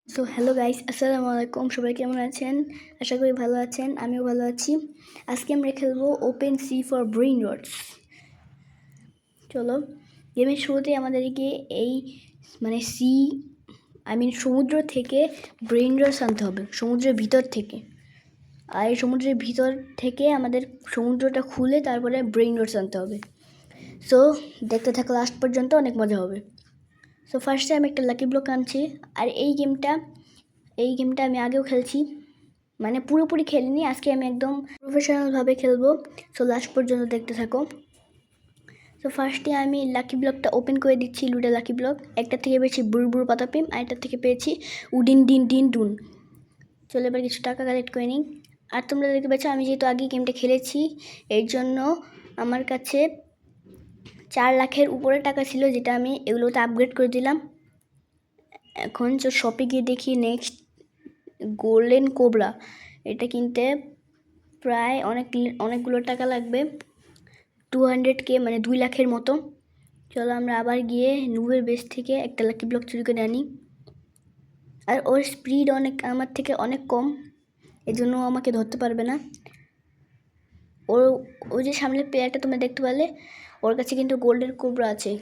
So hello guys, আসসালামু আলাইকুম। সবাই কেমন আছেন? আশা করি ভালো আছেন। আমিও ভালো আছি। আজকে আমরা খেলবো ওপেন সি ফর ব্রেইন রটস। চলো, গেমের শুরুতে আমাদেরকে এই সমুদ্র থেকে ব্রেইন রটস আনতে হবে, সমুদ্রের ভিতর থেকে। আর এই সমুদ্রের ভিতর থেকে আমাদের সমুদ্রটা খুলে তারপরে ব্রেইন রটস আনতে হবে। সো দেখতে থাকো লাস্ট পর্যন্ত, অনেক মজা হবে। সো ফার্স্টে আমি একটা লাকি ব্লক আনছি। আর এই গেমটা আমি আগেও খেলছি, মানে পুরোপুরি খেলিনি। আজকে আমি একদম প্রফেশনালভাবে খেলবো। সো লাস্ট পর্যন্ত দেখতে থাকো। সো ফার্স্টে আমি লাকি ব্লকটা ওপেন করে দিচ্ছি। লুডে লাকি ব্লক একটা থেকে পেয়েছি বুড়ো পাতা পিম, আর একটা থেকে পেয়েছি উডিন ডিন ডিন ডুন। চলো এবার কিছু টাকা কালেক্ট করে নিই। আর তোমরা দেখতে পাচ্ছ আমি যেহেতু আগে গেমটা খেলেছি, এর জন্য আমার কাছে 4 লাখের উপরে টাকা ছিল, যেটা আমি এগুলোতে আপগ্রেড করে দিলাম। এখন শপে গিয়ে দেখি নেক্সট গোল্ডেন কোবরা, এটা কিনতে প্রায় অনেকগুলো টাকা লাগবে, 200K, মানে 2 লাখের মতো। চলো আমরা আবার গিয়ে নুবের বেস থেকে একটা লাকি ব্লক চুরি করে আনি। আর ওর স্পিড আমার থেকে অনেক কম, এজন্য আমাকে ধরতে পারবে না। ওই যে সামনে প্লেয়ারটা তোমরা দেখতে পারলে, ওর কাছে কিন্তু গোল্ডেন কোবরা আছে।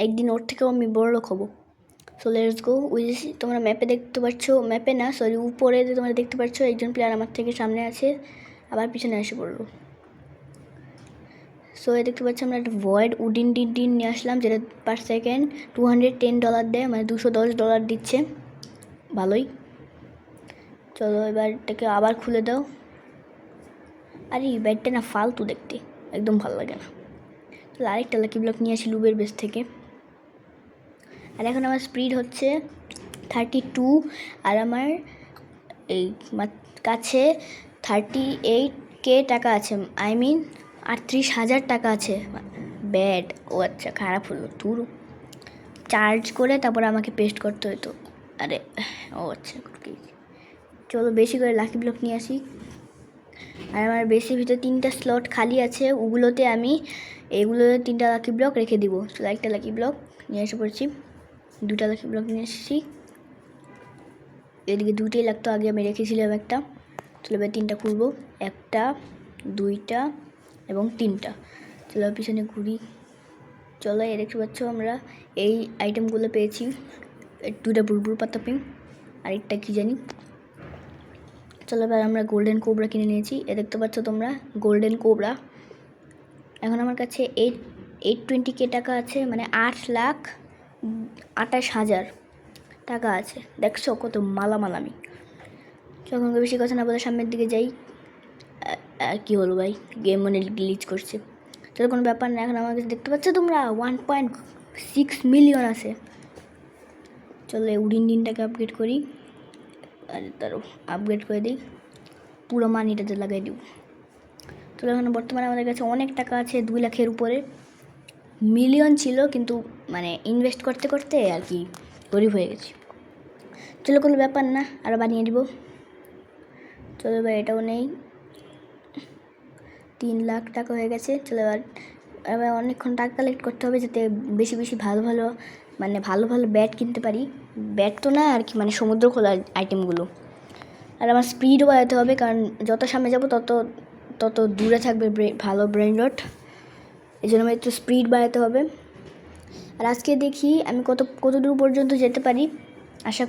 একদিন ওর থেকেও আমি বড়লোক হব। So let's go. ওই যে তোমরা ম্যাপে দেখতে পাচ্ছ, ম্যাপে না সরি, উপরে যে তোমরা দেখতে পাচ্ছ একজন প্লেয়ার আমার থেকে সামনে আছে, আবার পিছনে এসে পড়লো। সো দেখতে পাচ্ছি আমরা একটা ভয়েড উডিন ডিন নিয়ে আসলাম, যেটা পার সেকেন্ড $210 দেয়, মানে $210 দিচ্ছে, ভালোই। চলো এবার এটাকে আবার খুলে দাও। আর এই ব্যাটটা না ফালতু দেখতে, একদম ভালো লাগে না। চলো আরেকটা লাকি ব্লক নিয়ে আসি লুবের বেস থেকে। আর এখন আমার স্পিড হচ্ছে 32, আর আমার এই কাছে 38K টাকা আছে, আই মিন 38,000 টাকা আছে। ব্যাড, ও আচ্ছা খারাপ হলো, তুর চার্জ করে তারপরে আমাকে পেস্ট করতে হতো। আরে ও আচ্ছা, চলো বেশি করে লাকি ব্লক নিয়ে আসি। আর আমার বেশির ভিতরে 3টা স্লট খালি আছে, ওগুলোতে আমি এগুলোতে 3টা লাকি ব্লক রেখে দিব। চলো একটা লাকি ব্লক নিয়ে এসে পড়ছি, 2টা লাকি ব্লক নিয়ে এসেছি। এদিকে 2টাই লাগতো, আগে আমি রেখেছিলাম একটা। চলো এবার 3টা খুলবো, 1টা 2টা এবং 3টা। চলো পিছনে ঘুরি। চলো দেখতে পাচ্ছ আমরা এই আইটেমগুলো পেয়েছি, 2টা বুড়বুড় পাতা পিং, আরেকটা কী জানি। চলো এবার আমরা গোল্ডেন কোবরা কিনে নিয়েছি, দেখতে পাচ্ছ তোমরা গোল্ডেন কোবরা। এখন আমার কাছে 820K টাকা আছে, মানে 8,28,000 টাকা আছে। দেখছো কত মালামাল আমি। যখন বেশি কথা না বলে সামনের দিকে যাই। আর কী হলো ভাই, গেম মনে গ্লিচ করছে। চলো কোনো ব্যাপার না। এখন আমার কাছে দেখতে পাচ্ছ তোমরা 1.6 মিলিয়ন আছে। চলো উডিন ডিনটাকে আপগ্রেড করি, আর তারও আপগ্রেড করে দিই, পুরো মানিটাতে লাগাই দিব। তো এখন বর্তমানে আমাদের কাছে অনেক টাকা আছে, 2 লাখের উপরে। মিলিয়ন ছিল কিন্তু মানে ইনভেস্ট করতে করতে আর কি গরিব হয়ে গেছি। চলো কোনো ব্যাপার না, আরও বানিয়ে দিব। চলো এবার এটাও নেই, 3 লাখ টাকা হয়ে গেছে। চলো এবার অনেকক্ষণ টাকা কালেক্ট করতে হবে, যাতে বেশি বেশি ভালো ভালো ব্যাট কিনতে পারি। ব্যাট তো না আর কি, মানে সমুদ্র খোলা আইটেমগুলো। আর আমার স্পিডও বাড়াতে হবে, কারণ যত সামনে যাব তত দূরে থাকবে ভালো ব্রেইন রট, এই জন্য আমার একটু স্পিড বাড়াতে হবে। আর আজকে দেখি আমি কত দূর পর্যন্ত যেতে পারি। আশা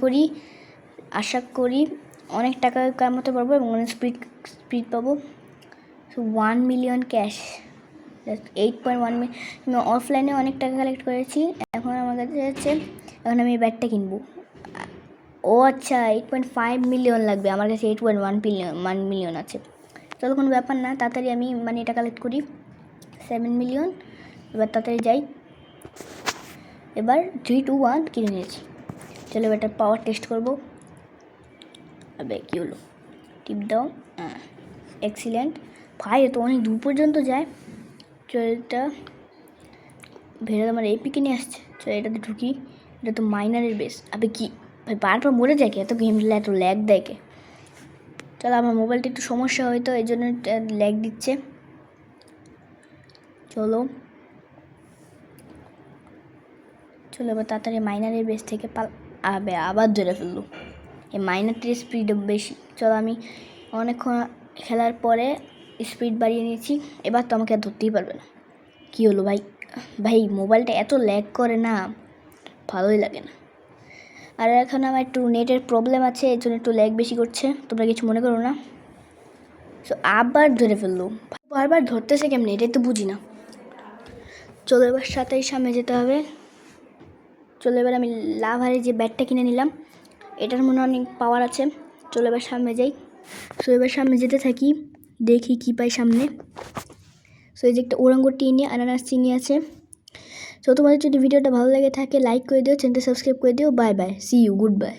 করি অনেক টাকা কামাতে পারবো এবং অনেক স্পিড পাবো। So 1 million cash, 8.1 million. অফলাইনে অনেক টাকা কালেক্ট করেছি, এখন আমার কাছে হচ্ছে, এখন আমি ব্যাটটা কিনবো। ও আচ্ছা, 8.5 মিলিয়ন লাগবে, আমার কাছে 8.1 মিলিয়ন আছে। চলো কোনো ব্যাপার না, তাড়াতাড়ি আমি এটা কালেক্ট করি। 7 মিলিয়ন, এবার তাড়াতাড়ি যাই। এবার 3, 2, 1 কিনে নিয়েছি। চলো এবার পাওয়ার টেস্ট করবো। আবে কী হলো, টিপ দাও, এক্সিলেন্ট। ভাই তো অনেক দূর পর্যন্ত যায়। চলো এটা ভেড়ে আমার এপিকে নিয়ে আসছে। চলো এটাতে ঢুকি, এটা তো মাইনারের বেস। আবে কি ভাই, বারবার মরে যায় কে, এত গেম এত ল্যাগ দেয় কে। চলো আমার মোবাইলটা একটু সমস্যা হয়তো, এই জন্য ল্যাগ দিচ্ছে। চলো এবার তাড়াতাড়ি মাইনারের বেস থেকে আবার ধরে ফেললো। এই মাইনারটির স্পিড বেশি। চলো আমি অনেকক্ষণ খেলার পরে স্পিড বাড়িয়ে নিয়েছি, এবার তো আমাকে আর ধরতেই পারবে না। কী হলো ভাই? ভাই মোবাইলটা এত ল্যাগ করে না, ভালোই লাগে না। আর এখন আমার একটু নেটের প্রবলেম আছে, এর জন্য একটু ল্যাগ বেশি করছে, তোমরা কিছু মনে করো না। সো আবার ধরে ফেললো, বারবার ধরতেছে কেমনি, এটাই তো বুঝি না। চলো এবার সামনে যেতে হবে। চলো এবার আমি লাভারে যে ব্যাটটা কিনে নিলাম, এটার মনে অনেক পাওয়ার আছে। চলো এবার সামনে যাই। সো এবার সামনে যেতে থাকি, দেখি কী পাই সামনে। সো এই যে একটা ওরাঙ্গুটিনি আনারস চিনি আছে। সো তোমাদের যদি ভিডিওটা ভালো লাগে থাকে লাইক করে দিও, চ্যানেলটা সাবস্ক্রাইব করে দিও। Bye bye, see you, good bye.